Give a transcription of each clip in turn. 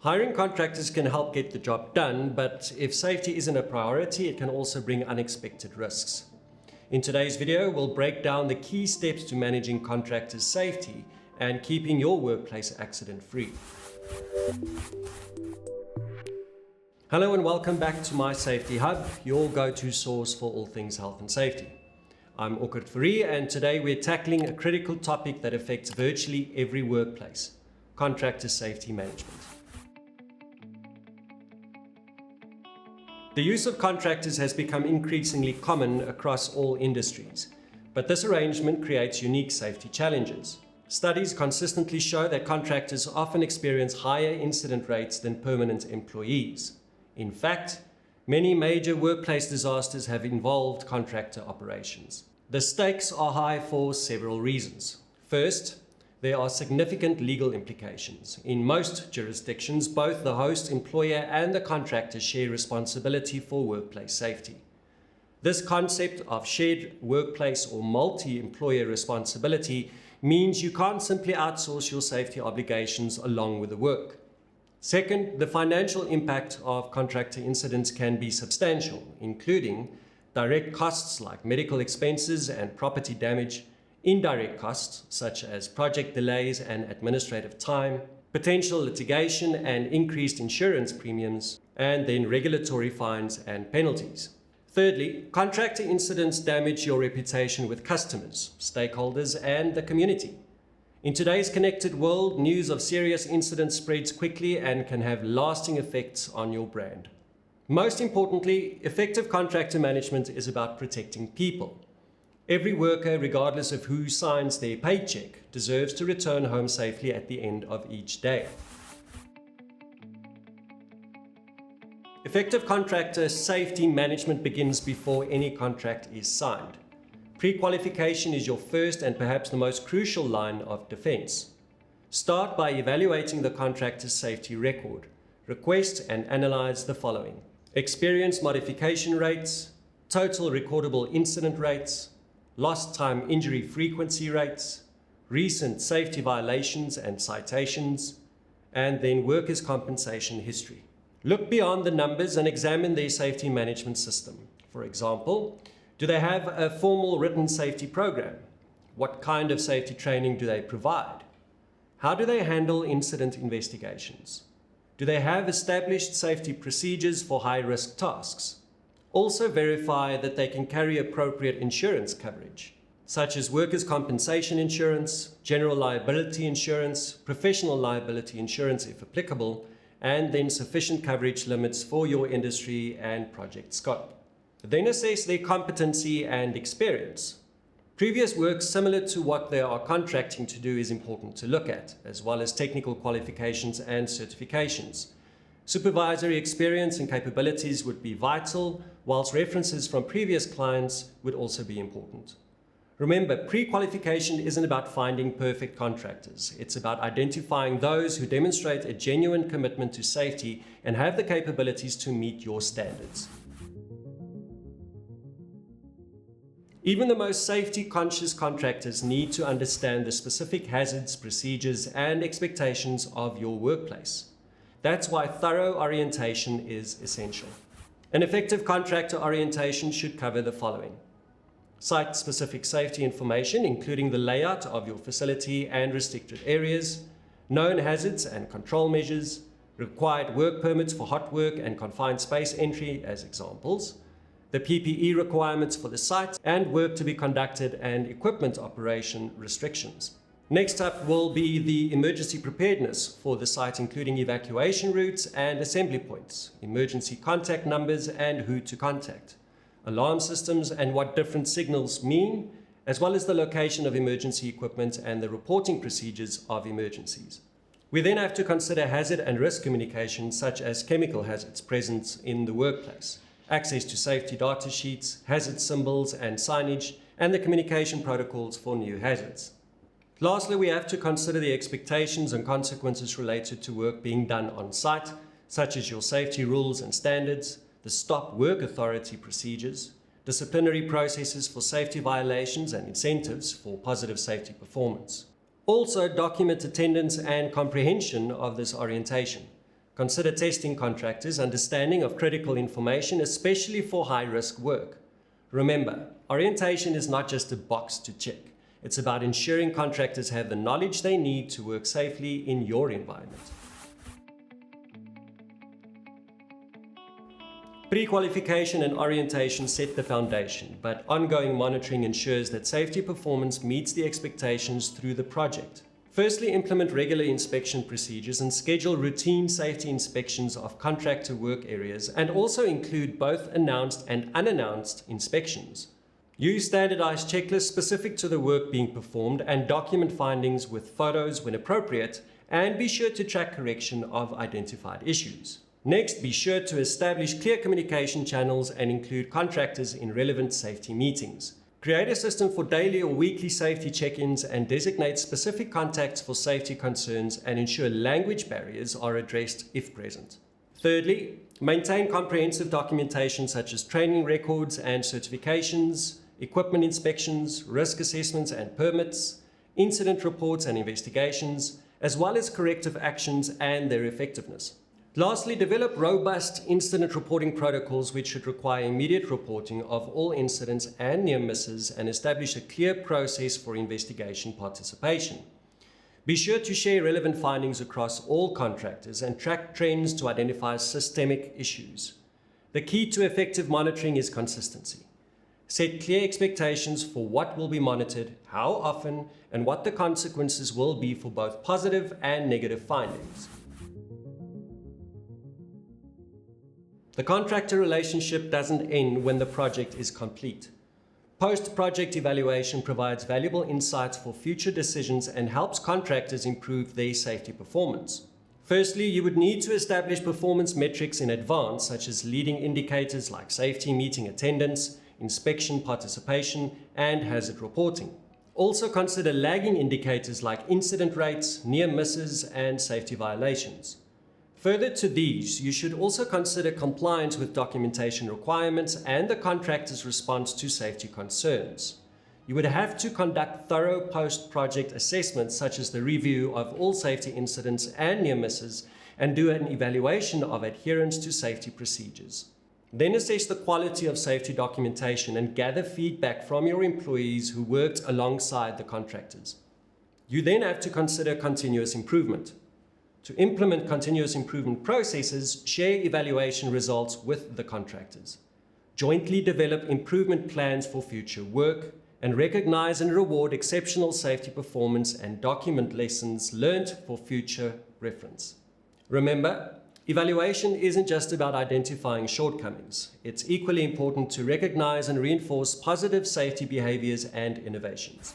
Hiring contractors can help get the job done, but if safety isn't a priority, it can also bring unexpected risks. In today's video, we'll break down the key steps to managing contractors' safety and keeping your workplace accident-free. Hello and welcome back to My Safety Hub, your go-to source for all things health and safety. I'm Occupational, and today we're tackling a critical topic that affects virtually every workplace: contractor safety management. The use of contractors has become increasingly common across all industries, but this arrangement creates unique safety challenges. Studies consistently show that contractors often experience higher incident rates than permanent employees. In fact, many major workplace disasters have involved contractor operations. The stakes are high for several reasons. First, there are significant legal implications. In most jurisdictions, both the host employer and the contractor share responsibility for workplace safety. This concept of shared workplace or multi-employer responsibility means you can't simply outsource your safety obligations along with the work. Second, the financial impact of contractor incidents can be substantial, including direct costs like medical expenses and property damage, indirect costs such as project delays and administrative time, potential litigation and increased insurance premiums, and then regulatory fines and penalties. Thirdly, contractor incidents damage your reputation with customers, stakeholders, and the community. In today's connected world, news of serious incidents spreads quickly and can have lasting effects on your brand. Most importantly, effective contractor management is about protecting people. Every worker, regardless of who signs their paycheck, deserves to return home safely at the end of each day. Effective contractor safety management begins before any contract is signed. Pre-qualification is your first and perhaps the most crucial line of defense. Start by evaluating the contractor's safety record. Request and analyze the following: experience modification rates, total recordable incident rates, lost time injury frequency rates, recent safety violations and citations, and then workers' compensation history. Look beyond the numbers and examine their safety management system. For example, do they have a formal written safety program? What kind of safety training do they provide? How do they handle incident investigations? Do they have established safety procedures for high-risk tasks? Also verify that they can carry appropriate insurance coverage, such as workers' compensation insurance, general liability insurance, professional liability insurance if applicable, and then sufficient coverage limits for your industry and project scope. Then assess their competency and experience. Previous work similar to what they are contracting to do is important to look at, as well as technical qualifications and certifications. Supervisory experience and capabilities would be vital, whilst references from previous clients would also be important. Remember, pre-qualification isn't about finding perfect contractors. It's about identifying those who demonstrate a genuine commitment to safety and have the capabilities to meet your standards. Even the most safety-conscious contractors need to understand the specific hazards, procedures, and expectations of your workplace. That's why thorough orientation is essential. An effective contractor orientation should cover the following: site-specific safety information, including the layout of your facility and restricted areas, known hazards and control measures, required work permits for hot work and confined space entry as examples, the PPE requirements for the site and work to be conducted and equipment operation restrictions. Next up will be the emergency preparedness for the site, including evacuation routes and assembly points, emergency contact numbers and who to contact, alarm systems and what different signals mean, as well as the location of emergency equipment and the reporting procedures of emergencies. We then have to consider hazard and risk communication, such as chemical hazards present in the workplace, access to safety data sheets, hazard symbols and signage, and the communication protocols for new hazards. Lastly, we have to consider the expectations and consequences related to work being done on site, such as your safety rules and standards, the stop work authority procedures, disciplinary processes for safety violations and incentives for positive safety performance. Also, document attendance and comprehension of this orientation. Consider testing contractors' understanding of critical information, especially for high-risk work. Remember, orientation is not just a box to check. It's about ensuring contractors have the knowledge they need to work safely in your environment. Pre-qualification and orientation set the foundation, but ongoing monitoring ensures that safety performance meets the expectations through the project. Firstly, implement regular inspection procedures and schedule routine safety inspections of contractor work areas, and also include both announced and unannounced inspections. Use standardized checklists specific to the work being performed and document findings with photos when appropriate, and be sure to track correction of identified issues. Next, be sure to establish clear communication channels and include contractors in relevant safety meetings. Create a system for daily or weekly safety check-ins and designate specific contacts for safety concerns, and ensure language barriers are addressed if present. Thirdly, maintain comprehensive documentation such as training records and certifications, equipment inspections, risk assessments and permits, incident reports and investigations, as well as corrective actions and their effectiveness. Lastly, develop robust incident reporting protocols which should require immediate reporting of all incidents and near misses, and establish a clear process for investigation participation. Be sure to share relevant findings across all contractors and track trends to identify systemic issues. The key to effective monitoring is consistency. Set clear expectations for what will be monitored, how often, and what the consequences will be for both positive and negative findings. The contractor relationship doesn't end when the project is complete. Post-project evaluation provides valuable insights for future decisions and helps contractors improve their safety performance. Firstly, you would need to establish performance metrics in advance, such as leading indicators like safety meeting attendance, inspection participation, and hazard reporting. Also consider lagging indicators like incident rates, near misses, and safety violations. Further to these, you should also consider compliance with documentation requirements and the contractor's response to safety concerns. You would have to conduct thorough post-project assessments, such as the review of all safety incidents and near misses, and do an evaluation of adherence to safety procedures. Then assess the quality of safety documentation and gather feedback from your employees who worked alongside the contractors. You then have to consider continuous improvement. To implement continuous improvement processes, share evaluation results with the contractors. Jointly develop improvement plans for future work, and recognize and reward exceptional safety performance and document lessons learned for future reference. Remember, evaluation isn't just about identifying shortcomings. It's equally important to recognize and reinforce positive safety behaviors and innovations.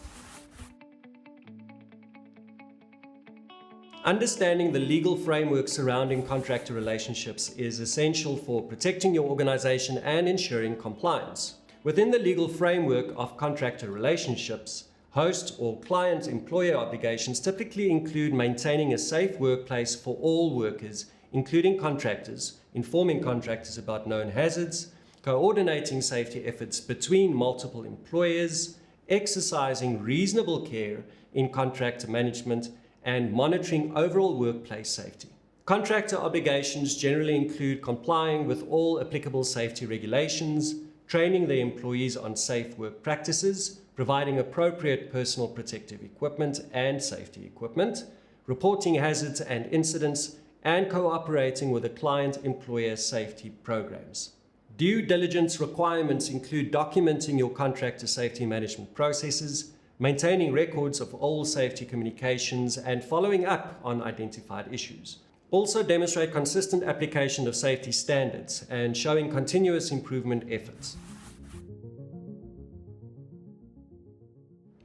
Understanding the legal framework surrounding contractor relationships is essential for protecting your organization and ensuring compliance. Within the legal framework of contractor relationships, host or client-employer obligations typically include maintaining a safe workplace for all workers, including contractors, informing contractors about known hazards, coordinating safety efforts between multiple employers, exercising reasonable care in contractor management, and monitoring overall workplace safety. Contractor obligations generally include complying with all applicable safety regulations, training their employees on safe work practices, providing appropriate personal protective equipment and safety equipment, reporting hazards and incidents, and cooperating with the client-employer safety programs. Due diligence requirements include documenting your contractor safety management processes, maintaining records of all safety communications, and following up on identified issues. Also demonstrate consistent application of safety standards and showing continuous improvement efforts.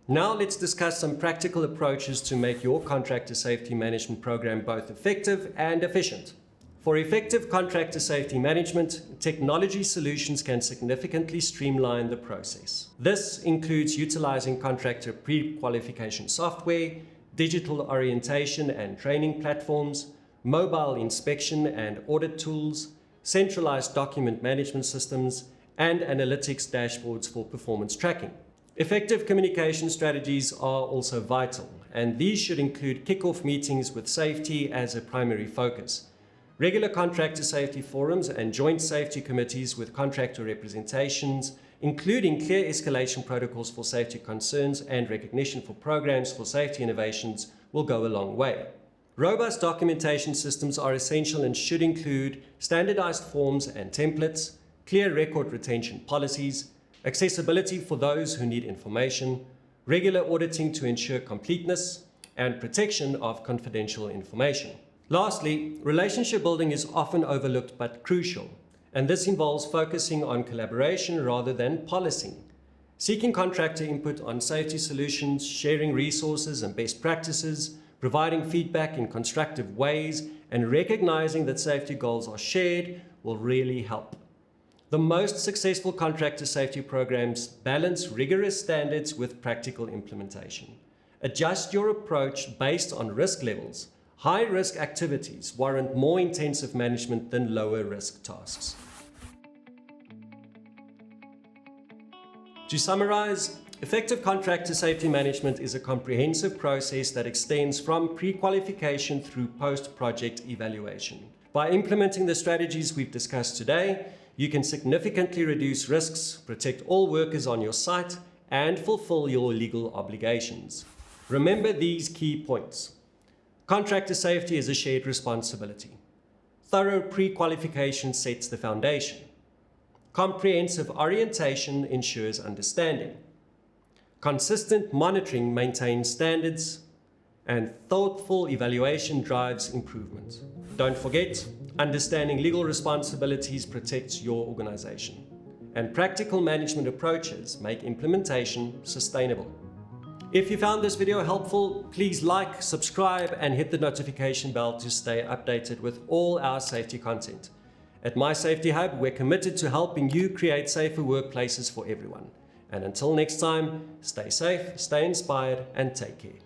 Now let's discuss some practical approaches to make your contractor safety management program both effective and efficient. For effective contractor safety management, technology solutions can significantly streamline the process. This includes utilizing contractor pre-qualification software, digital orientation and training platforms, mobile inspection and audit tools, centralized document management systems, and analytics dashboards for performance tracking. Effective communication strategies are also vital, and these should include kick-off meetings with safety as a primary focus. regular contractor safety forums and joint safety committees with contractor representations, including clear escalation protocols for safety concerns and recognition for programs for safety innovations, will go a long way. Robust documentation systems are essential and should include standardized forms and templates, clear record retention policies, accessibility for those who need information, regular auditing to ensure completeness, and protection of confidential information. Lastly, relationship building is often overlooked but crucial, and this involves focusing on collaboration rather than policing. Seeking contractor input on safety solutions, sharing resources and best practices, providing feedback in constructive ways, and recognizing that safety goals are shared will really help. The most successful contractor safety programs balance rigorous standards with practical implementation. Adjust your approach based on risk levels. High-risk activities warrant more intensive management than lower-risk tasks. To summarize, effective contractor safety management is a comprehensive process that extends from pre-qualification through post-project evaluation. By implementing the strategies we've discussed today, you can significantly reduce risks, protect all workers on your site, and fulfill your legal obligations. Remember these key points. Contractor safety is a shared responsibility. Thorough pre-qualification sets the foundation. Comprehensive orientation ensures understanding. Consistent monitoring maintains standards, and thoughtful evaluation drives improvement. Don't forget, understanding legal responsibilities protects your organization, and practical management approaches make implementation sustainable. If you found this video helpful, please like, subscribe, and hit the notification bell to stay updated with all our safety content. At My Safety Hub, we're committed to helping you create safer workplaces for everyone. And until next time, stay safe, stay inspired, and take care.